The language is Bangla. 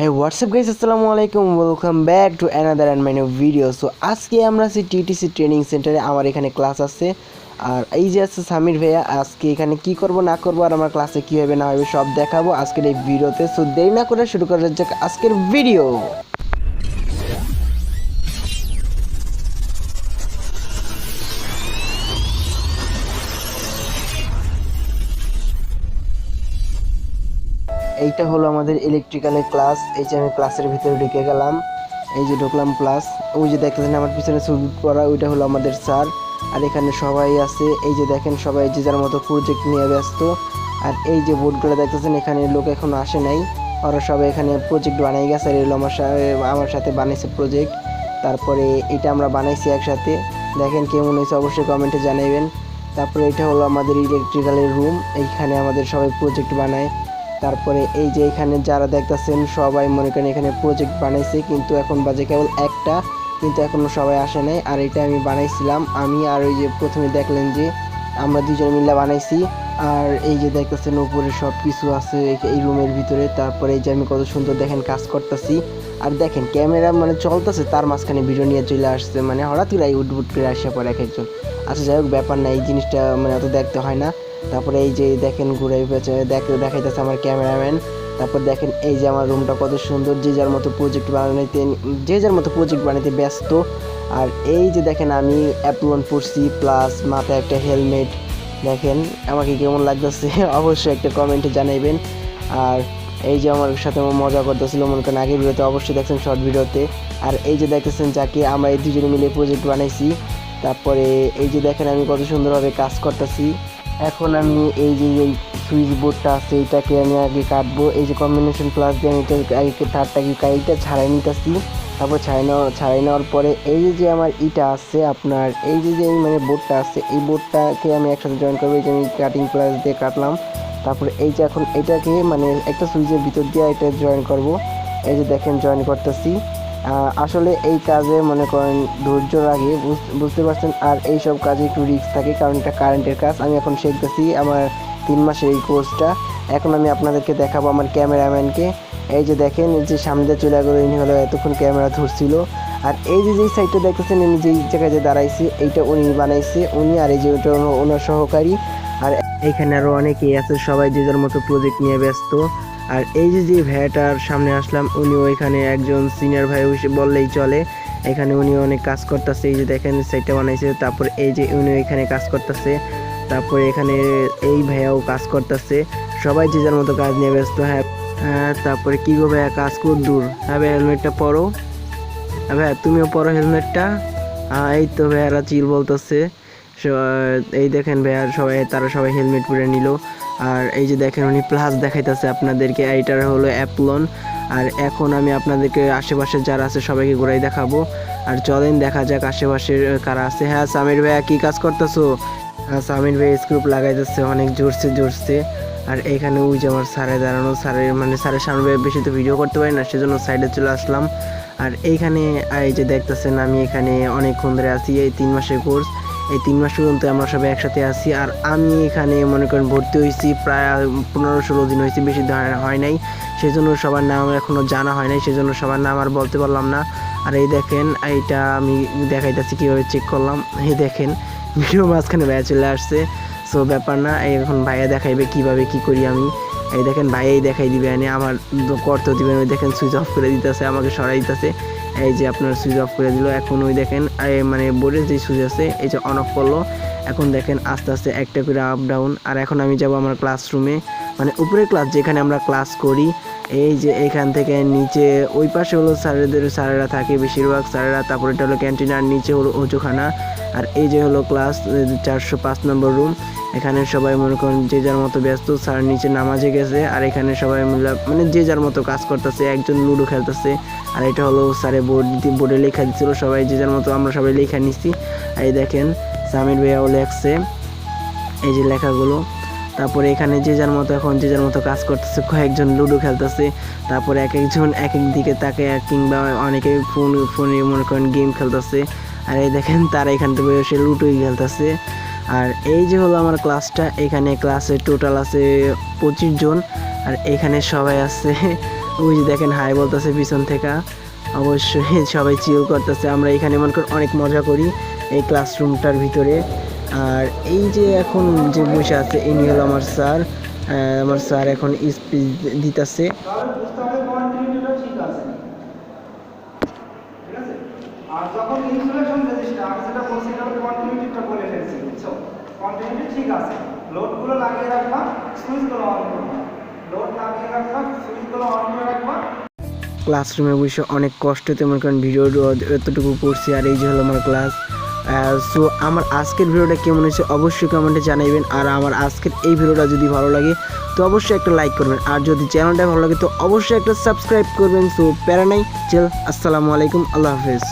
Hey, what's up guys, আসসালামু আলাইকুম, welcome back to another and my new video. So আজকে আমরা আছি টিটিসি ট্রেনিং সেন্টারে। আমার এখানে ক্লাস আছে, আর এই যে আছে সামির ভাইয়া। আজকে এখানে কি করব না করব আর আমার ক্লাসে কী হবে না হবে সব দেখাবো আজকের এই ভিডিওতে। সো দেরি না করে শুরু করা যাক আজকের ভিডিও। এইটা হলো আমাদের ইলেকট্রিক্যালের ক্লাস। এই যে আমি ক্লাসের ভিতরে ঢুকে গেলাম, এই যে ঢুকলাম ক্লাস। ওই যে দেখতেছেন আমার পিছনে স্যুট পরা, ওইটা হলো আমাদের স্যার। আর এখানে সবাই আছে, এই যে দেখেন সবাই যে যার মতো প্রজেক্ট নিয়ে ব্যস্ত। আর এই যে বোর্ডগুলো দেখতেছেন, এখানে লোক এখনও আসে নাই, ওরা সবাই এখানে প্রজেক্ট বানাই গেছে। আর এগুলো আমার সাথে বানাইছে প্রজেক্ট। তারপরে এটা আমরা বানাইছি একসাথে। দেখেন কেমন হয়েছে অবশ্যই কমেন্টে জানাবেন। তারপরে এটা হলো আমাদের ইলেকট্রিক্যালের রুম, এইখানে আমাদের সবাই প্রজেক্ট বানায়। তারপরে এই যে এখানে যারা দেখতেছেন সবাই মনে করেন এখানে প্রজেক্ট বানাইছে, কিন্তু এখন বাজে কেবল একটা, কিন্তু এখনও সবাই আসে নাই। আর এটা আমি বানাইছিলাম, আমি আর ওই যে প্রথমে দেখলেন যে আমরা দুজনে মিলে বানাইছি। আর এই যে দেখতেছেন উপরে সব কিছু আছে এই রুমের ভিতরে। তারপরে এই যে আমি কত সুন্দর দেখেন কাজ করতেছি। আর দেখেন ক্যামেরা মানে চলতেছে, তার মাঝখানে ভিডিও নিয়ে চলে আসছে, মানে হঠাৎ করে উঠবুট করে আসা পরে এক একজন। আচ্ছা যাই হোক, ব্যাপার না, এই জিনিসটা মানে অত দেখতে হয় না। তারপরে এই যে দেখেন ঘুরাই পেঁচে দেখাইতেছে আমার ক্যামেরাম্যান। তারপর দেখেন এই যে আমার রুমটা কত সুন্দর, যে যার মতো প্রজেক্ট বানাইতে ব্যস্ত। আর এই যে দেখেন আমি অ্যাপ্লন পরছি, প্লাস মাথায় একটা হেলমেট। দেখেন আমাকে কেমন লাগতেছে অবশ্যই একটা কমেন্টে জানাইবেন। আর এই যে আমার সাথে মজা করতেছিল মনে করেন আগের ভিডিওতে, অবশ্যই দেখছেন শর্ট ভিডিওতে। আর এই যে দেখতেছেন যাকে আমরা এই দুজনে মিলে প্রজেক্ট বানাইছি। তারপরে এই যে দেখেন আমি কত সুন্দরভাবে কাজ করতেছি। এখন আমি এই যে সুইচ বোর্ডটা আছে এটাকে আমি আগে কাটবো। এই যে কম্বিনেশন প্লাস দিয়ে আমি আগে তারটাকে কাইটা ছাড়াই নিতেছি। তারপর ছাড়াই নেওয়ার পরে এই যে আমার ইটা আছে আপনার, এই যে মানে বোর্ডটা আছে, এই বোর্ডটাকে আমি একসাথে জয়েন করবো। এই যে আমি কাটিং প্লাস দিয়ে কাটলাম। তারপরে এই যে এখন এটাকে মানে একটা সুইচের ভিতর দিয়ে এটা জয়েন করব। এই যে দেখেন জয়েন করতেছি। আসলে এই কাজে মনে করেন ধৈর্য লাগে, বুঝতে পারছেন। আর এই সব কাজে একটু রিস্ক থাকে, কারণ এটা কারেন্টের কাজ। আমি এখন শিখতেছি আমার 3 মাসের এই কোর্সটা। এখন আমি আপনাদেরকে দেখাবো আমার ক্যামেরাম্যানকে। এই যে দেখেন এই যে সামনে চলে গেলো, ইনি হলো এতক্ষণ ক্যামেরা ধরছিল। আর এই যে যেই সাইডটা দেখতেছেন উনি যেই জায়গায় যে দাঁড়াইছে, এইটা উনি বানাইছে উনি। আর এই যে ওটা ওনার সহকারী। আর এইখানে আরও অনেকেই আছে, সবাই যে যার মতো প্রজেক্ট নিয়ে ব্যস্ত। আর এই যে ভাইয়াটার সামনে আসলাম, উনি ওইখানে একজন সিনিয়র ভাই বললেই চলে। এখানে উনি অনেক কাজ করতেছে, এই যে দেখেন সাইডটা বানাইছে। তারপর এই যে উনি এখানে কাজ করতেছে। তারপরে এখানে এই ভাইয়াও কাজ করতেছে, সবাই যে যার মতো কাজ নিয়ে ব্যস্ত। হ্যাঁ হ্যাঁ, তারপরে কী গো ভাইয়া কাজ কর দূর। হ্যাঁ ভাই হেলমেটটা পরো, হ্যাঁ ভাইয়া তুমিও পরো হেলমেটটা। এই তো ভাইয়ারা চিল বলতেছে। এই দেখেন ভাইয়া তারা সবাই হেলমেট পরে নিল। আর এই যে দেখেন উনি প্লাস দেখাইতেছে আপনাদেরকে, এইটার হলো অ্যাপ্লন। আর এখন আমি আপনাদেরকে আশেপাশে যারা আছে সবাইকে ঘুরাই দেখাবো। আর চলেন দেখা যাক আশেপাশে কারা আছে। হ্যাঁ সামির ভাইয়া কী কাজ করতেছো? হ্যাঁ সামির ভাই স্ক্রুপ লাগাইতেছে অনেক জোরছে। আর এইখানে ওই যে আমার স্যারে দাঁড়ানো, স্যারের সামনে বেশি তো ভিডিও করতে পারি না, সেজন্য সাইডে চলে আসলাম। আর এইখানে এই যে দেখতেছেন আমি এখানে অনেকক্ষণ ধরে আছি, এই 3 মাসের কোর্স। এই 3 মাস পর্যন্ত আমরা সবাই একসাথে আছি। আর আমি এখানে মনে করেন ভর্তি হয়েছি প্রায় 15-16 দিন হয়েছে, বেশি হয় নাই, সেজন্য সবার নাম এখনও জানা হয় নাই, সেজন্য সবার নাম আর বলতে পারলাম না। আর এই দেখেন এইটা আমি দেখাইতেছি কীভাবে চেক করলাম। এই দেখেন ভিডিও মাঝখানে ভাইয়া চলে আসছে। সো ব্যাপার না, এখন ভাইয়া দেখাইবে কীভাবে কী করি আমি। এই দেখেন ভাইয়াই দেখাই দিবে, আমার করতে দিবেন। ওই দেখেন সুইচ অফ করে দিতেছে, আমাকে সরাই দিতেছে। এই যে আপনার সুইচ অফ করে দিল। এখন ওই দেখেন মানে বোর্ডের যে সুইচ আছে এই যে অন অফ করলো। এখন দেখেন আস্তে আস্তে একটা করে আপ ডাউন। আর এখন আমি যাব আমার ক্লাসরুমে, মানে উপরের ক্লাস যেখানে আমরা ক্লাস করি। এই যে এইখান থেকে নিচে ওই পাশে হলো স্যারেরা থাকে বেশিরভাগ স্যারেরা। তারপরে এটা হলো ক্যান্টিন, আর নিচে হলো অজুখানা। আর এই যে হলো ক্লাস 405 নম্বর রুম। এখানে সবাই মনে করেন যে যার মতো ব্যস্ত, স্যার নিচে নামাজে গেছে। আর এখানে সবাই মিলে মানে যে যার মতো কাজ করতেছে, একজন লুডো খেলতেছে। আর এটা হলো স্যারে বোর্ডে লেখা দিচ্ছিল, সবাই যে যার মতো আমরা সবাই লেখা নিচ্ছি। এই দেখেন সামির ভাইয়াও লেখছে এই যে লেখাগুলো। তারপরে এখানে যে যার মতো কাজ করতেছে, কয়েকজন লুডো খেলতেছে। তারপরে এক একজন এক এক দিকে তাকে, কিংবা অনেকে ফোনে মনে করেন গেম খেলতেছে। আর এই দেখেন তারা এখান থেকে বসে লুডোই খেলতেছে। আর এই যে হলো আমার ক্লাসটা, এখানে ক্লাসে টোটাল আছে 25 জন। আর এখানে সবাই আছে ওই যে দেখেন হাই বলতেছে পিছন থেকে, অবশ্যই সবাই চিল করতেছে। আমরা এখানে মনে করেন অনেক মজা করি এই ক্লাসরুমটার ভিতরে। আর এই যে এখন যে বসে আছে ইনি হলো আমার স্যার। আমার স্যার এখন স্পিচ দিতেছে। আর যখন ইনসুলেশন রেজিস্টার আমি যেটা বলছি এটা কন্টিনিউটিটা বলে ফেলছি, বুঝছো? কন্টিনিউটি ঠিক আছে, লোডগুলো লাগিয়ে রাখবা, সুইচগুলো অন করবা, লোড লাগিয়ে রাখবা, সুইচগুলো অন করে রাখবা। ক্লাসরুমে বসে অনেক কষ্টতে মনে করেন ভিডিও এতটুকু করছি। আর এই যে হলো আমার ক্লাস। সো আমার আজকের ভিডিওটা কেমন হয়েছে অবশ্যই কমেন্টে জানাবেন। আর আমার আজকের এই ভিডিওটা যদি ভালো লাগে তো অবশ্যই একটা লাইক করবেন, আর যদি চ্যানেলটা ভালো লাগে তো অবশ্যই একটা সাবস্ক্রাইব করবেন। সো প্যারা নাই, চল, আসসালামু আলাইকুম, আল্লাহ হাফেজ।